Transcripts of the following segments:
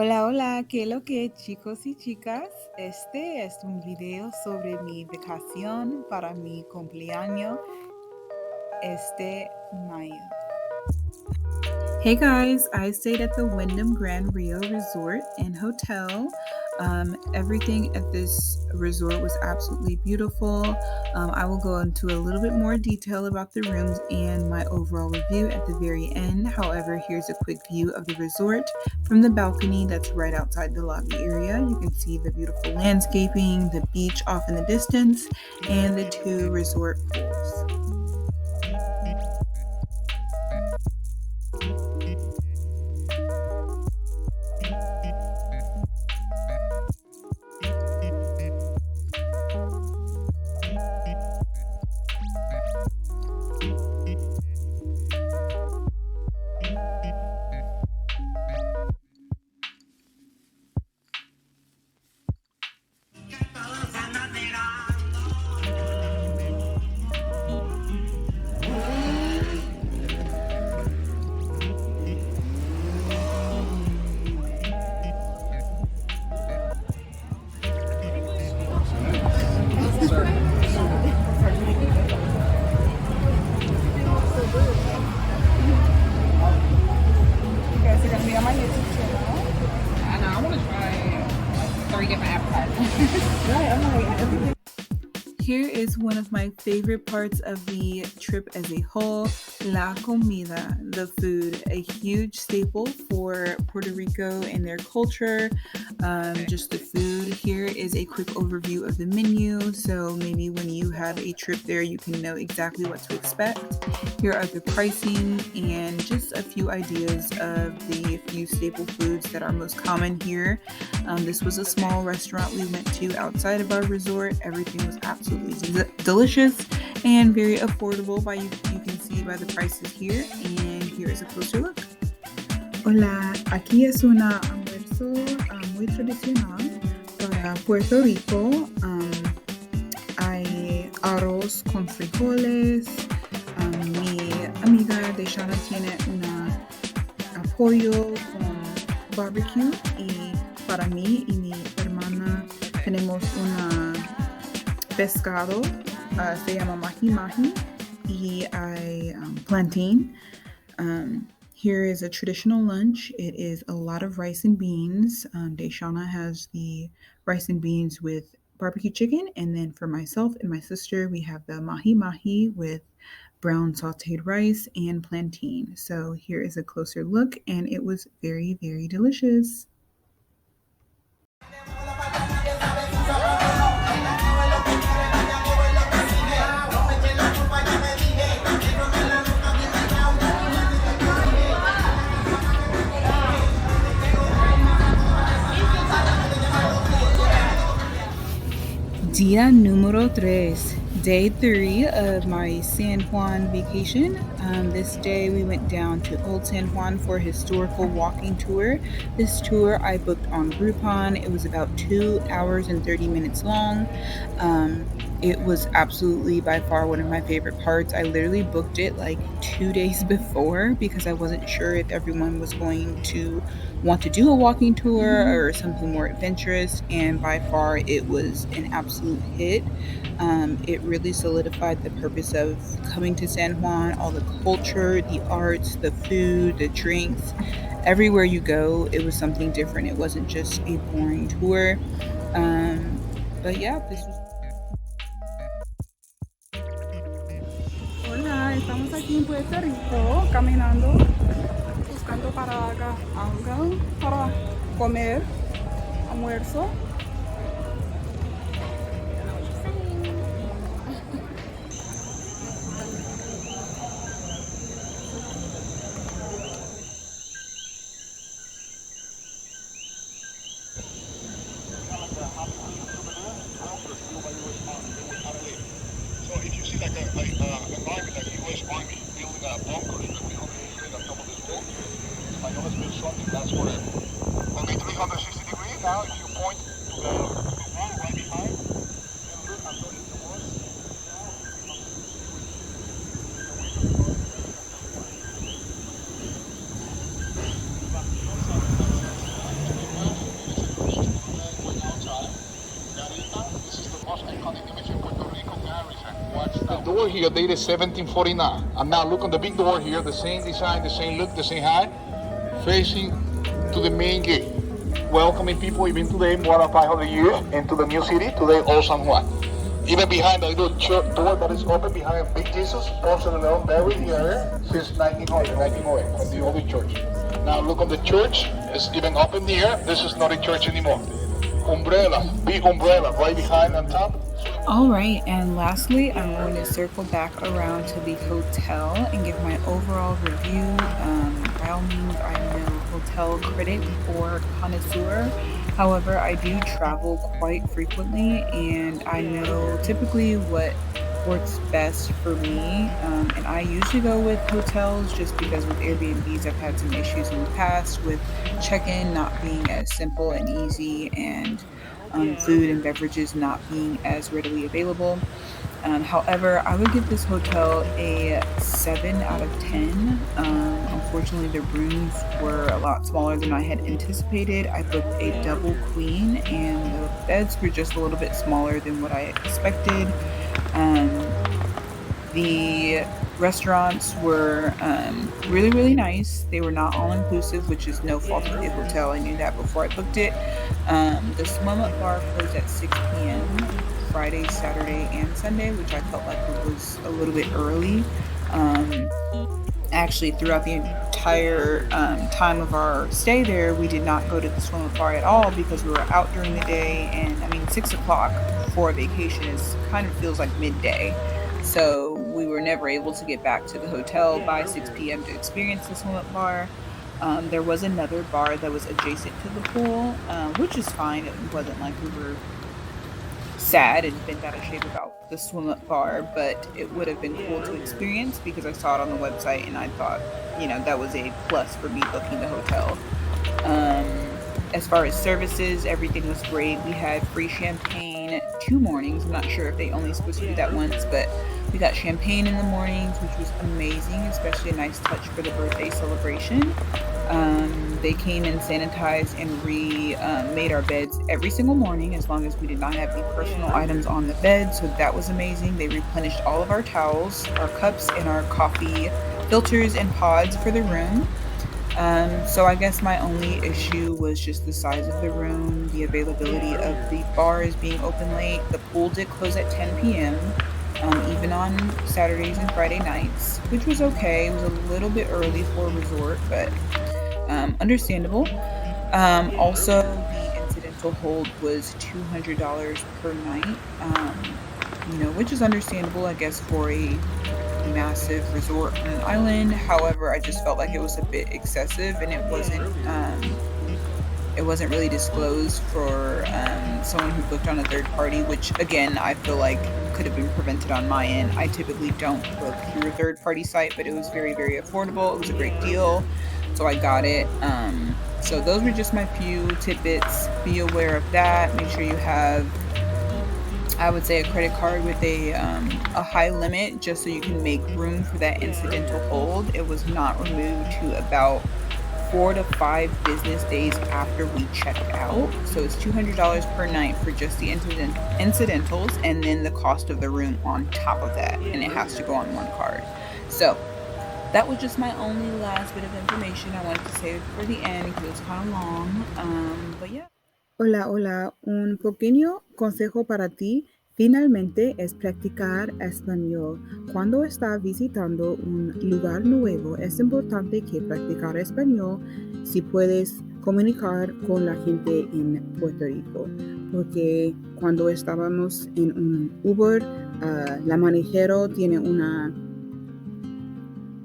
Hola, hola, ¿qué lo que chicos y chicas? Este es un video sobre mi vacación para mi cumpleaños este mayo. Hey guys, I stayed at the Wyndham Grand Rio Resort and Hotel. Everything at this resort was absolutely beautiful. I will go into a little bit more detail about the rooms and my overall review at the very end. However, here's a quick view of the resort from the balcony that's right outside the lobby area. You can see the beautiful landscaping, the beach off in the distance, and the two resort pools. I want to try 3 different appetizers. Here is one of my favorite parts of the trip as a whole, la comida, the food, a huge staple for Puerto Rico and their culture, just the food. Here is a quick overview of the menu, so maybe when you have a trip there, you can know exactly what to expect. Here are the pricing and just a few ideas of the few staple foods that are most common here. This was a small restaurant we went to outside of our resort. Everything was absolutely delicious and very affordable you can see by the prices here, and here is a closer look. Hola, aquí es un almuerzo muy tradicional para Puerto Rico. Hay arroz con frijoles. Mi amiga Deshana tiene un pollo con barbecue, y para mí y mi hermana tenemos un pescado, se llama mahi, y hay plantain. Here is a traditional lunch. It is a lot of rice and beans. Deshana has the rice and beans with barbecue chicken, and then for myself and my sister, we have the mahi with brown sauteed rice and plantain. So here is a closer look, and it was very, very delicious. Día número 3, day 3 of my San Juan vacation. This day we went down to Old San Juan for a historical walking tour. This tour I booked on Groupon. It was about 2 hours and 30 minutes long. It was absolutely by far one of my favorite parts. I literally booked it like 2 days before because I wasn't sure if everyone was going to want to do a walking tour or something more adventurous, and by far it was an absolute hit. It really solidified the purpose of coming to San Juan, all the culture, the arts, the food, the drinks. Everywhere you go, it was something different. It wasn't just a boring tour. But yeah, this was... Hola, estamos aquí en Puerto Rico, caminando, buscando algo para comer, almuerzo. So if you see like an environment like U.S. Army building a bunker in the middle of the on top of this wall, Español has built something that's forever. Only 360 degrees. Now if you point to the wall right behind, and look and touch the walls, now here dated 1749. And now look on the big door here, the same design, the same look, the same height, facing to the main gate. Welcoming people even today, more than 500 years, into the new city, today, Old San Juan. Even behind the little church door that is open behind a big Jesus, Ponce de Leon buried here since 1908, from the old church. Now look on the church, it's even open here. This is not a church anymore. Umbrella, big umbrella, right behind on top. All right, and lastly, I'm going to circle back around to the hotel and give my overall review. By all means, I'm no hotel critic or connoisseur. However, I do travel quite frequently, and I know typically what works best for me. And I usually go with hotels just because with Airbnbs, I've had some issues in the past with check-in not being as simple and easy, and food and beverages not being as readily available. However, I would give this hotel a 7 out of 10. Unfortunately, the rooms were a lot smaller than I had anticipated. I booked a double queen, and the beds were just a little bit smaller than what I expected. The restaurants were really, really nice. They were not all inclusive, which is no fault of the hotel. I knew that before I booked it. The swim-up bar closed at 6 p.m. Friday, Saturday, and Sunday, which I felt like it was a little bit early. Actually, throughout the entire time of our stay there, we did not go to the swim-up bar at all because we were out during the day. And I mean, 6 o'clock for a vacation is kind of feels like midday. So we were never able to get back to the hotel by 6 p.m. to experience the swim-up bar. There was another bar that was adjacent to the pool, which is fine. It wasn't like we were sad and bent out of shape about the swim-up bar, but it would have been cool to experience because I saw it on the website and I thought, that was a plus for me booking the hotel. As far as services, everything was great. We had free champagne 2 mornings. I'm not sure if they only supposed to do that once, but we got champagne in the mornings, which was amazing, especially a nice touch for the birthday celebration. They came and sanitized and made our beds every single morning as long as we did not have any personal items on the bed, so that was amazing. They replenished all of our towels, our cups, and our coffee filters and pods for the room. So I guess my only issue was just the size of the room, the availability of the bars being open late. The pool did close at 10 p.m., even on Saturdays and Friday nights, which was okay. It was a little bit early for a resort, but understandable. Also, the incidental hold was $200 per night, which is understandable, I guess, for a massive resort on an island. However, I just felt like it was a bit excessive, and it wasn't really disclosed for someone who booked on a third party, which again I feel like could have been prevented on my end. I typically don't book through a third party site, but it was very, very affordable. It was a great deal, so I got it. So those were just my few tidbits. Be aware of that. Make sure you have, I would say, a credit card with a high limit, just so you can make room for that incidental hold. It was not removed to about 4 to 5 business days after we checked out. So it's $200 per night for just the incidentals, and then the cost of the room on top of that, and it has to go on one card. So that was just my only last bit of information. I wanted to save it for the end because it was kind of long. But yeah. Hola, un pequeño consejo para ti. Finalmente es practicar español. Cuando estás visitando un lugar nuevo, es importante que practicar español si puedes comunicar con la gente en Puerto Rico. Porque cuando estábamos en un Uber, la manejero tiene una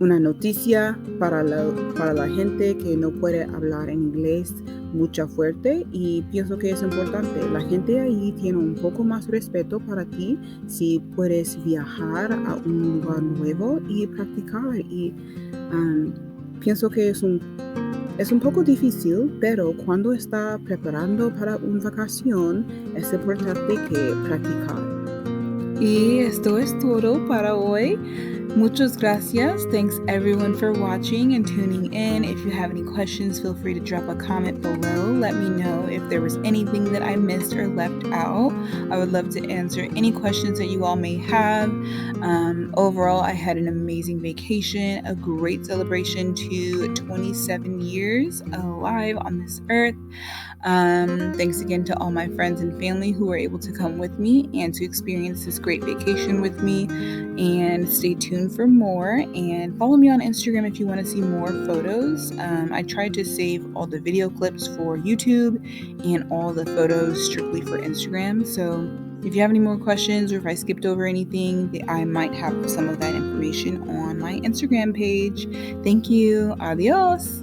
noticia para la gente que no puede hablar en inglés mucha fuerte, y pienso que es importante. La gente ahí tiene un poco más respeto para ti si puedes viajar a un lugar nuevo y practicar. Y pienso que es un poco difícil, pero cuando está preparando para una vacación es importante que practicar. Y esto es todo para hoy. Muchas gracias. Thanks everyone for watching and tuning in. If you have any questions, feel free to drop a comment below. Let me know if there was anything that I missed or left out. I would love to answer any questions that you all may have. Overall, I had an amazing vacation, a great celebration to 27 years alive on this earth. Thanks again to all my friends and family who were able to come with me and to experience this great vacation with me. And stay tuned for more, and follow me on Instagram if you want to see more photos. I tried to save all the video clips for YouTube and all the photos strictly for Instagram. So if you have any more questions or if I skipped over anything, I might have some of that information on my Instagram page. Thank you. Adios.